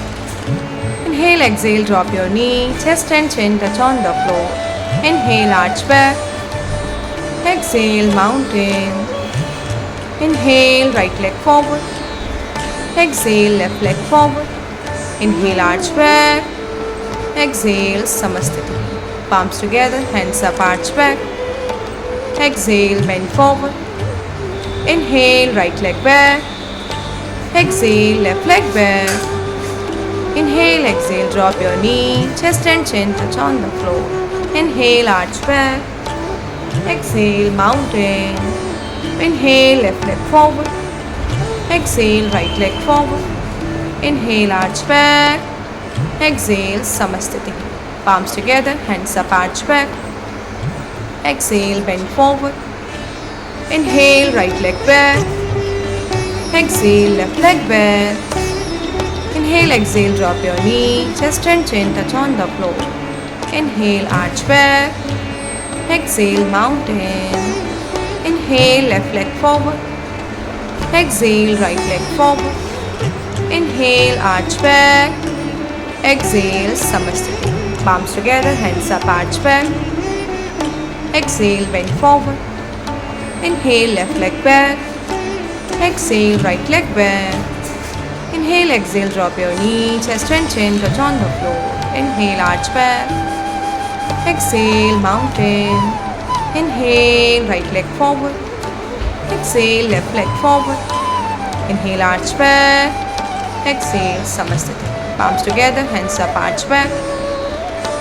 Inhale, exhale, drop your knee, chest and chin touch on the floor. Inhale, arch back. Exhale, mountain. Inhale, right leg forward. Exhale, left leg forward. Inhale, arch back. Exhale, Samasthiti. Palms together, hands up, arch back. Exhale, bend forward. Inhale, right leg back. Exhale, left leg back. Inhale, exhale, drop your knee, chest and chin touch on the floor. Inhale, arch back. Exhale, mountain. Inhale, left leg forward. Exhale, right leg forward. Inhale, arch back. Exhale, Samasthiti. Palms together, hands up, arch back. Exhale, bend forward. Inhale, right leg back. Exhale, left leg back. Inhale, exhale, drop your knee. Chest and chin touch on the floor. Inhale, arch back. Exhale, mountain. Inhale, left leg forward. Exhale, right leg forward. Inhale, arch back. Exhale, Samasthiti. Palms together, hands up, arch back. Exhale, bend forward. Inhale, left leg back. Exhale, right leg back. Inhale, exhale, drop your knee. Chest and chin touch on the floor. Inhale, arch back. Exhale, mountain. Inhale, right leg forward. Exhale, left leg forward. Inhale, arch back. Exhale, Samasthiti. Palms together, hands up, arch back.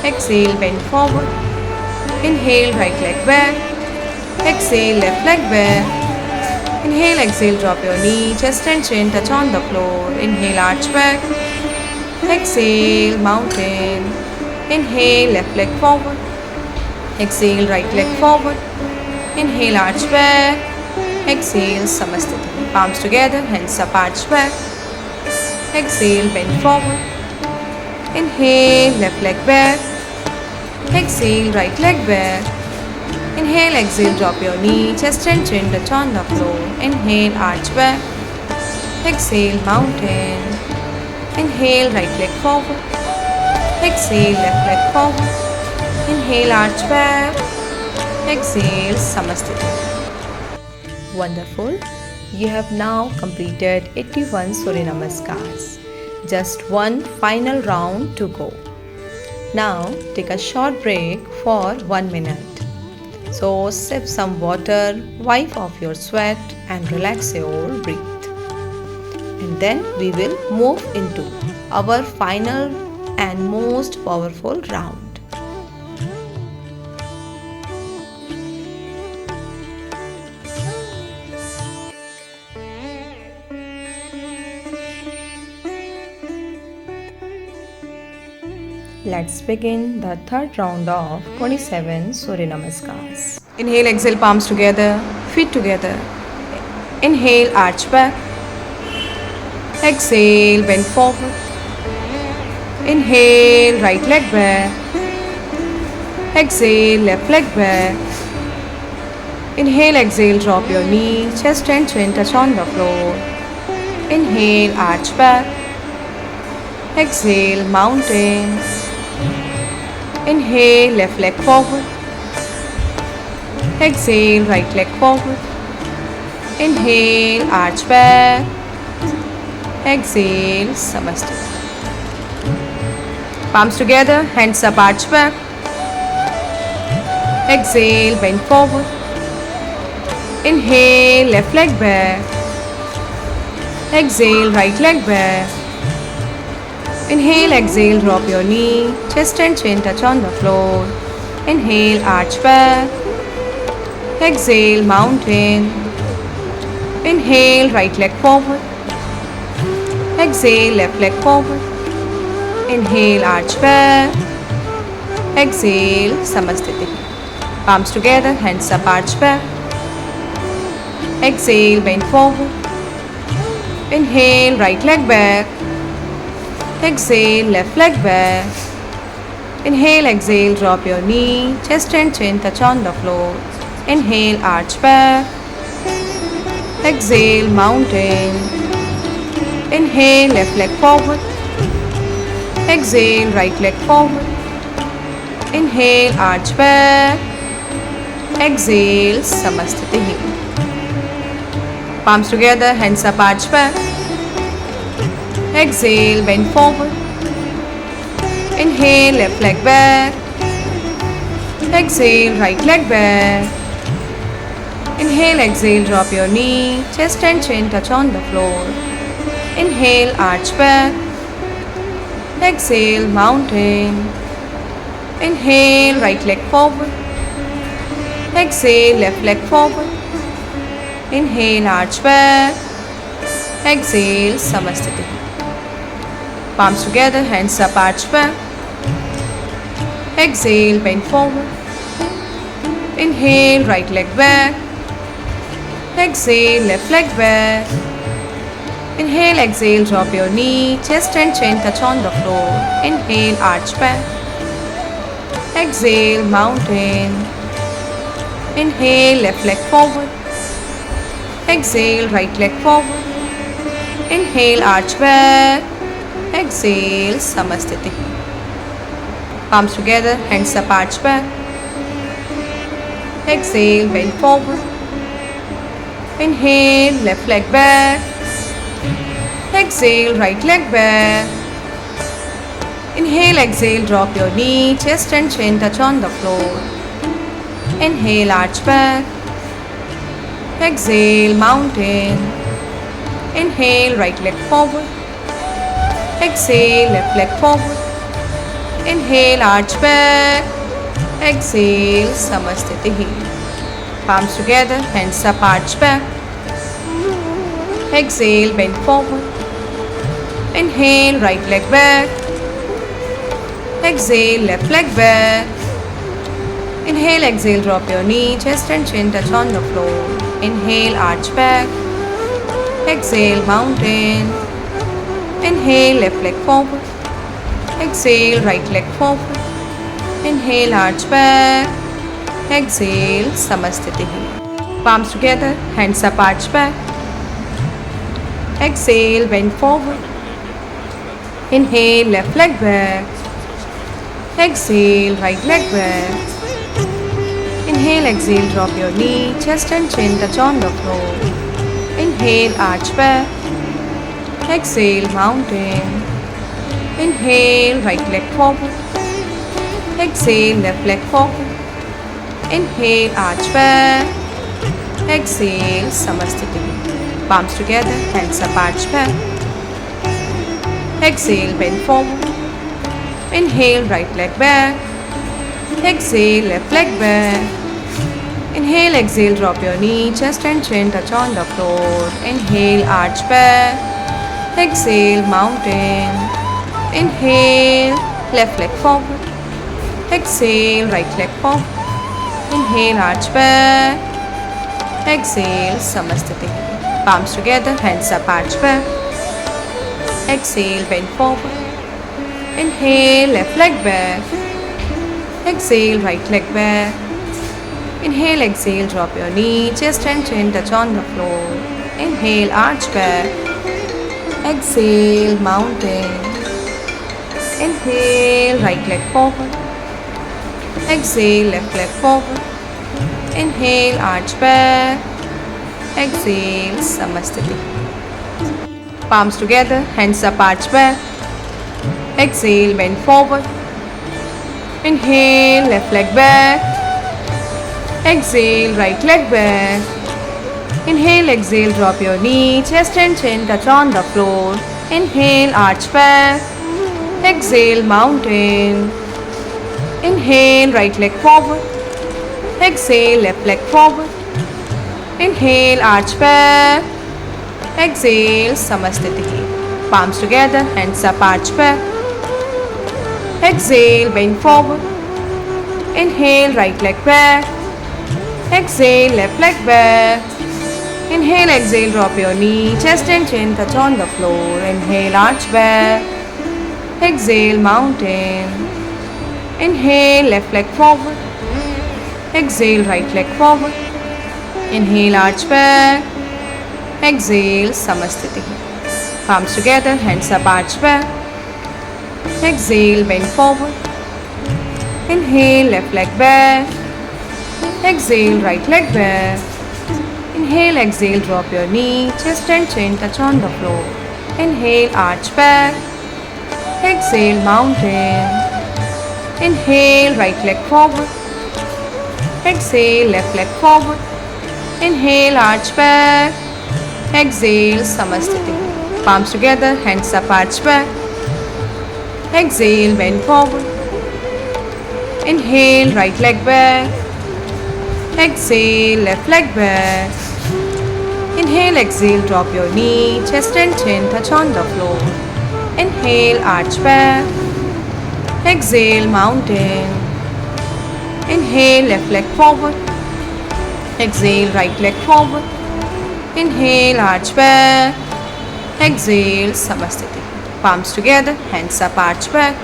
Exhale, bend forward. Inhale, right leg back. Exhale, left leg back. Inhale, exhale, drop your knee. Chest and chin touch on the floor. Inhale, arch back. Exhale, mountain. Inhale, left leg forward. Exhale, right leg forward. Inhale, arch back. Exhale, Samasthiti. Palms together, hands up, arch back. Exhale, bend forward. Inhale, left leg back. Exhale, right leg back. Inhale, exhale, drop your knee. Chest and chin touch on the floor. Inhale, arch back. Exhale, mountain. Inhale, right leg forward. Exhale, left leg forward. Inhale, arch back. Exhale, Samasthiti. Wonderful. You have now completed 81 Surya Namaskars. Just one final round to go. Now take a short break for 1 minute. So sip some water, wipe off your sweat and relax your breath. And then we will move into our final and most powerful round. Let's begin the third round of 27 Surya Namaskars. Inhale, exhale, palms together, feet together. Inhale, arch back. Exhale, bend forward. Inhale, right leg back. Exhale, left leg back. Inhale, exhale, drop your knee. Chest and chin touch on the floor. Inhale, arch back. Exhale, mountain. Inhale, left leg forward. Exhale, right leg forward. Inhale, arch back. Exhale, Samasthiti. Palms together, hands up, arch back. Exhale, bend forward. Inhale, left leg back. Exhale, right leg back. Inhale, exhale, drop your knee. Chest and chin touch on the floor. Inhale, arch back. Exhale, mountain. Inhale, right leg forward. Exhale, left leg forward. Inhale, arch back. Exhale, Samasthiti. Palms together, hands up, arch back. Exhale, bend forward. Inhale, right leg back. Exhale, left leg back. Inhale, exhale, drop your knee. Chest and chin touch on the floor. Inhale, arch back. Exhale, mountain. Inhale, left leg forward. Exhale, right leg forward. Inhale, arch back. Exhale, Samasthiti. Palms together, hands up, arch back. Exhale, bend forward. Inhale, left leg back. Exhale, right leg back. Inhale, exhale, drop your knee. Chest and chin touch on the floor. Inhale, arch back. Exhale, mountain. Inhale, right leg forward. Exhale, left leg forward. Inhale, arch back. Exhale, Samasthiti. Palms together, hands up, arch back. Exhale, bend forward. Inhale, right leg back. Exhale, left leg back. Inhale, exhale, drop your knee, chest and chin touch on the floor. Inhale, arch back. Exhale, mountain. Inhale, left leg forward. Exhale, right leg forward. Inhale, arch back. Exhale, Samasthiti. Palms together, hands up, arch back. Exhale, bend forward. Inhale, left leg back. Exhale, right leg back. Inhale, exhale, drop your knee, chest and chin touch on the floor. Inhale, arch back. Exhale, mountain. Inhale, right leg forward. Exhale, left leg forward. Inhale, arch back. Exhale, Samasthiti. Palms together, hands up, arch back. Exhale, bend forward. Inhale, right leg back. Exhale, left leg back. Inhale, exhale, drop your knee, chest and chin touch on the floor. Inhale, arch back. Exhale, mountain. Inhale, left leg forward. Exhale, right leg forward. Inhale, arch back. Exhale, Samasthiti. Palms together, hands up, arch back. Exhale, bend forward. Inhale, left leg back. Exhale, right leg back. Inhale, exhale, drop your knee, chest and chin touch on the floor. Inhale, arch back. Exhale, mountain. Inhale, right leg forward. Exhale, left leg forward. Inhale, arch back. Exhale, Samasthiti. Palms together, hands up, arch back. Exhale, bend forward. Inhale, right leg back. Exhale, left leg back. Inhale, exhale, drop your knee, chest and chin touch on the floor. Inhale, arch back. Exhale, mountain. Inhale, left leg forward. Exhale, right leg forward. Inhale, arch back. Exhale, Samasthiti. Palms together, hands up, arch back. Exhale, bend forward. Inhale, left leg back. Exhale, right leg back. Inhale, exhale, drop your knee, chest and chin touch on the floor. Inhale, arch back. Exhale, mountain. Inhale, right leg forward. Exhale, left leg forward. Inhale, arch back. Exhale, Samasthiti. Palms together, hands up, arch back. Exhale, bend forward. Inhale, left leg back. Exhale, right leg back. Inhale, exhale, drop your knee, chest and chin touch on the floor. Inhale, arch back. Exhale, mountain. Inhale, right leg forward. Exhale, left leg forward. Inhale, arch back. Exhale, Samasthiti. Palms together, hands up, arch back. Exhale, bend forward. Inhale, right leg back. Exhale, left leg back. Inhale, exhale, drop your knee, chest and chin touch on the floor. Inhale, arch back. Exhale, mountain. Inhale, left leg forward. Exhale, right leg forward. Inhale, arch back. Exhale, Samasthiti. Palms together, hands up, arch back. Exhale, bend forward. Inhale, left leg back. Exhale, right leg back. Inhale, exhale, drop your knee, chest and chin touch on the floor. Inhale, arch back. Exhale, mountain. Inhale, right leg forward. Exhale, left leg forward. Inhale, arch back. Exhale, Samasthiti. Palms together, hands up, arch back. Exhale, bend forward. Inhale, right leg back. Exhale, left leg back. Inhale, exhale, drop your knee, chest and chin touch on the floor. Inhale, arch back. Exhale, mountain. Inhale, left leg forward. Exhale, right leg forward. Inhale, arch back. Exhale, Samasthiti. Palms together, hands up, arch back.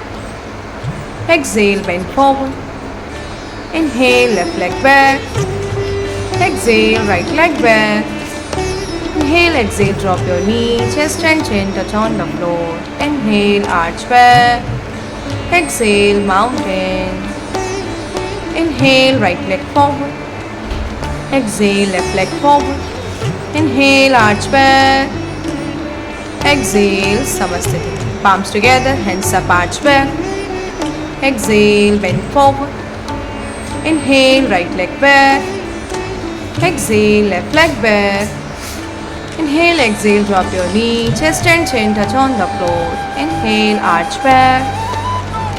Exhale, bend forward. Inhale, left leg back. Exhale, right leg back. Inhale, exhale, drop your knee, chest and chin touch on the floor. Inhale, arch back. Exhale, mountain. Inhale, right leg forward. Exhale, left leg forward. Inhale, arch back. Exhale, Samasthiti. Palms together, hands up, arch back. Exhale, bend forward. Inhale, right leg back. Exhale, left leg back. Inhale, exhale, drop your knee, chest and chin touch on the floor. Inhale, arch back.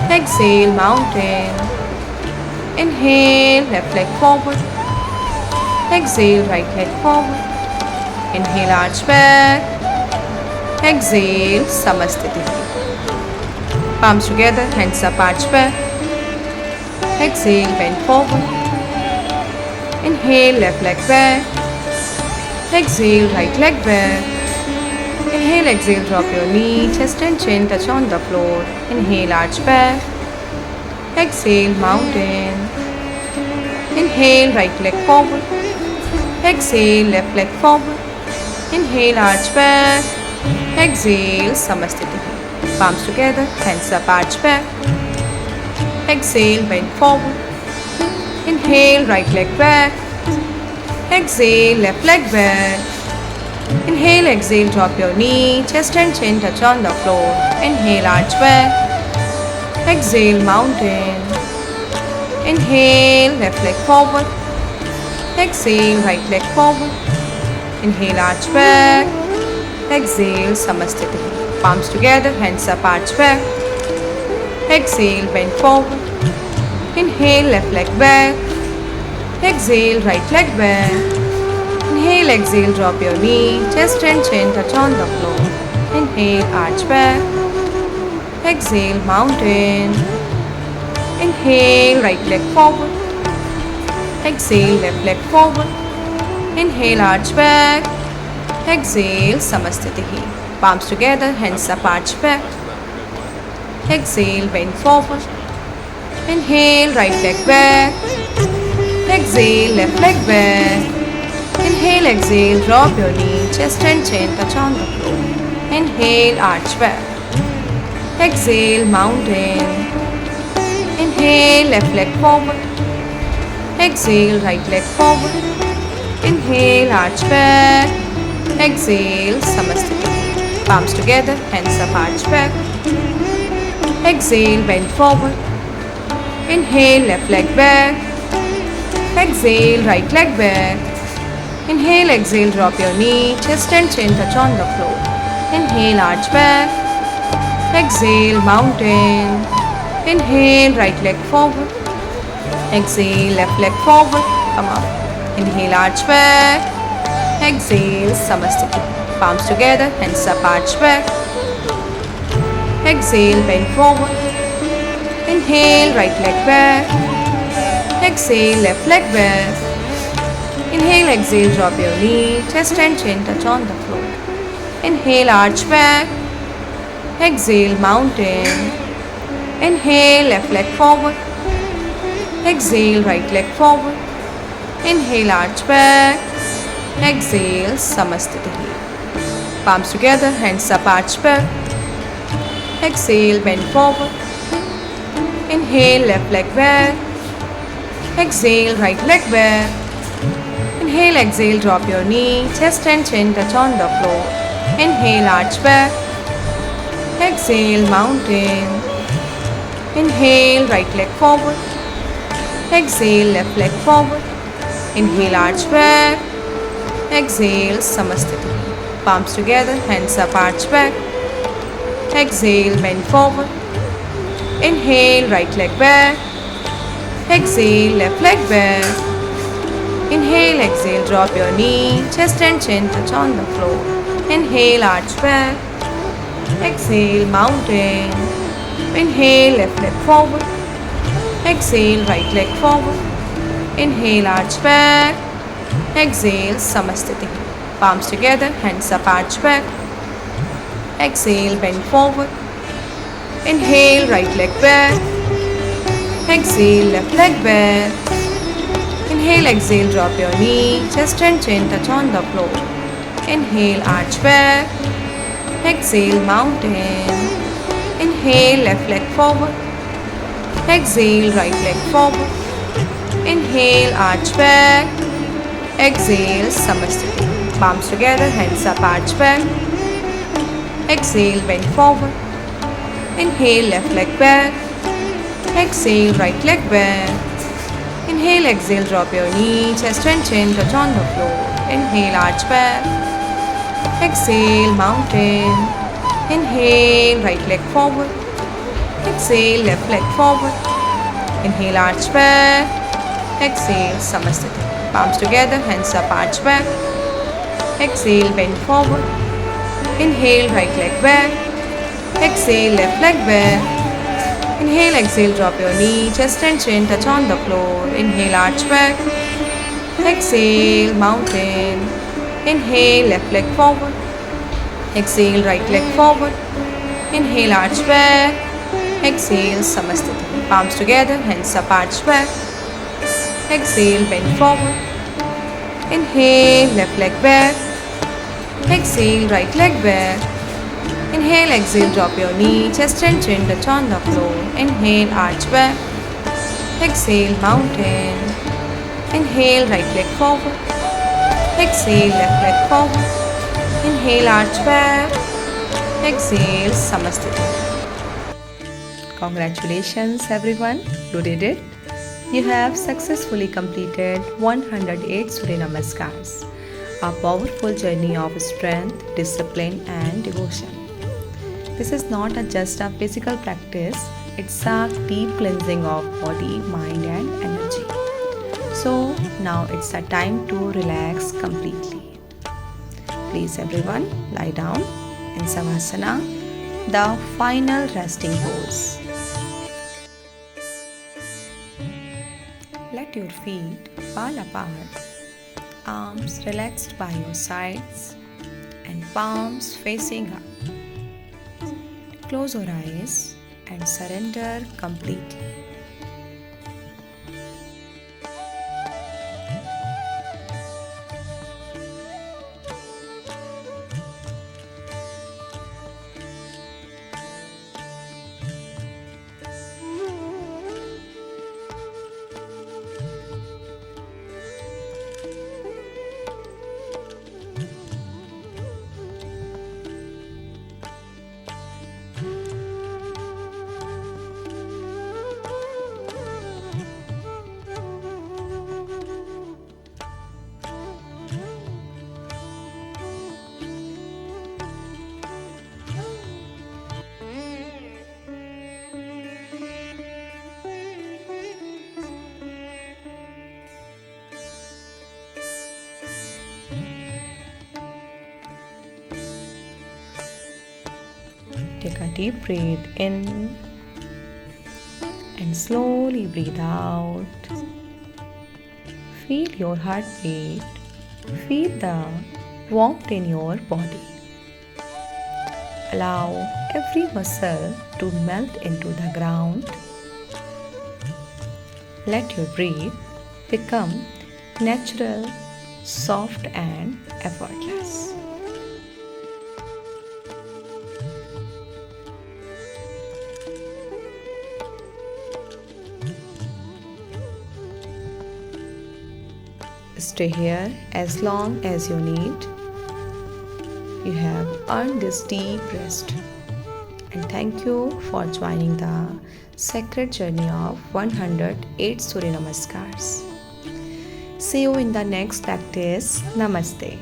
Exhale, mountain. Inhale, left leg forward. Exhale, right leg forward. Inhale, arch back. Exhale, Samasthiti. Palms together, hands up, arch back. Exhale, bend forward. Inhale, left leg back. Exhale, right leg back. Inhale, exhale, drop your knee, chest and chin touch on the floor. Inhale, arch back. Exhale, mountain. Inhale, right leg forward. Exhale, left leg forward. Inhale, arch back. Exhale, Samasthiti. Palms together, hands up, arch back. Exhale, bend forward. Inhale, right leg back. Exhale, left leg back. Inhale, exhale, drop your knee, chest and chin touch on the floor. Inhale, arch back. Exhale, mountain. Inhale, left leg forward. Exhale, right leg forward. Inhale, arch back. Exhale, Samasthiti. Palms together, hands up, arch back. Exhale, bend forward. Inhale, left leg back. Exhale, right leg back. Inhale, exhale, drop your knee, chest and chin touch on the floor. Inhale, arch back. Exhale, mountain. Inhale, right leg forward. Exhale, left leg forward. Inhale, arch back. Exhale, Samasthiti. Palms together, hands up, arch back. Exhale, bend forward. Inhale, right leg back. Exhale, left leg back. Inhale, exhale, drop your knee, chest and chin touch on the floor. Inhale, arch back. Exhale, mountain. Inhale, left leg forward. Exhale, right leg forward. Inhale, arch back. Exhale, Samasthiti. Palms together, hands up, arch back. Exhale, bend forward. Inhale, left leg back. Exhale, right leg back. Inhale, exhale, drop your knee, chest and chin touch on the floor. Inhale, arch back. Exhale, mountain. Inhale, right leg forward. Exhale, left leg forward. Come up. Inhale, arch back. Exhale, Samasthiti. Palms together, hands up, arch back. Exhale, bend forward. Inhale, right leg back. Exhale, left leg back. Inhale, exhale, drop your knee, chest and chin touch on the floor. Inhale, arch back. Exhale, mountain. Inhale, left leg forward. Exhale, right leg forward. Inhale, arch back. Exhale, Samasthiti. Palms together, hands up, arch back. Exhale, bend forward. Inhale, left leg back. Exhale, right leg back. Inhale, exhale, drop your knee, chest and chin touch on the floor. Inhale, arch back. Exhale, mountain. Inhale, right leg forward. Exhale, left leg forward. Inhale, arch back. Exhale, Samasthiti. Palms together, hands up, arch back. Exhale, bend forward. Inhale, right leg back. Exhale, left leg back. Inhale, exhale, drop your knee, chest and chin touch on the floor. Inhale, arch back. Exhale, mountain. Inhale, left leg forward. Exhale, right leg forward. Inhale, arch back. Exhale, Samasthiti. Palms together, hands up, arch back. Exhale, bend forward. Inhale, right leg back. Exhale, left leg back. Inhale, exhale, drop your knee. Chest and chin touch on the floor. Inhale, arch back. Exhale, mountain. Inhale, left leg forward. Exhale, right leg forward. Inhale, arch back. Exhale, Samasthiti. Palms together, hands up, arch back. Exhale, bend forward. Inhale, left leg back. Exhale, right leg back. Inhale, exhale, drop your knee. Chest and chin touch on the floor. Inhale, arch back. Exhale, mountain. Inhale, right leg forward. Exhale, left leg forward. Inhale, arch back. Exhale, Samasthiti. Palms together, hands up, arch back. Exhale, bend forward. Inhale, right leg back. Exhale, left leg back. Inhale, exhale, drop your knee. Chest and chin touch on the floor. Inhale, arch back. Exhale, mountain. Inhale, left leg forward. Exhale, right leg forward. Inhale, arch back. Exhale, Samasthiti. Palms together, hands up, arch back. Exhale, bend forward. Inhale, left leg back. Exhale, right leg back. Inhale, exhale, drop your knee. Chest and chin touch on the floor. Inhale, arch back. Exhale, mountain. Inhale, right leg forward. Exhale, left leg forward. Inhale, arch back. Exhale, Samasthiti. Congratulations everyone, you did it. You have successfully completed 108 Surya Namaskars, a powerful journey of strength, discipline and devotion. This is not just a physical practice, it's a deep cleansing of body, mind and energy. So now it's a time to relax completely. Please everyone lie down in Savasana, the final resting pose. Let your feet fall apart, arms relaxed by your sides and palms facing up. Close your eyes and surrender completely. Take a deep breath in and slowly breathe out. Feel your heartbeat. Feel the warmth in your body. Allow every muscle to melt into the ground. Let your breath become natural, soft and effortless. Stay here as long as you need. You have earned this deep rest. And thank you for joining the sacred journey of 108 Surya Namaskars. See you in the next practice. Namaste.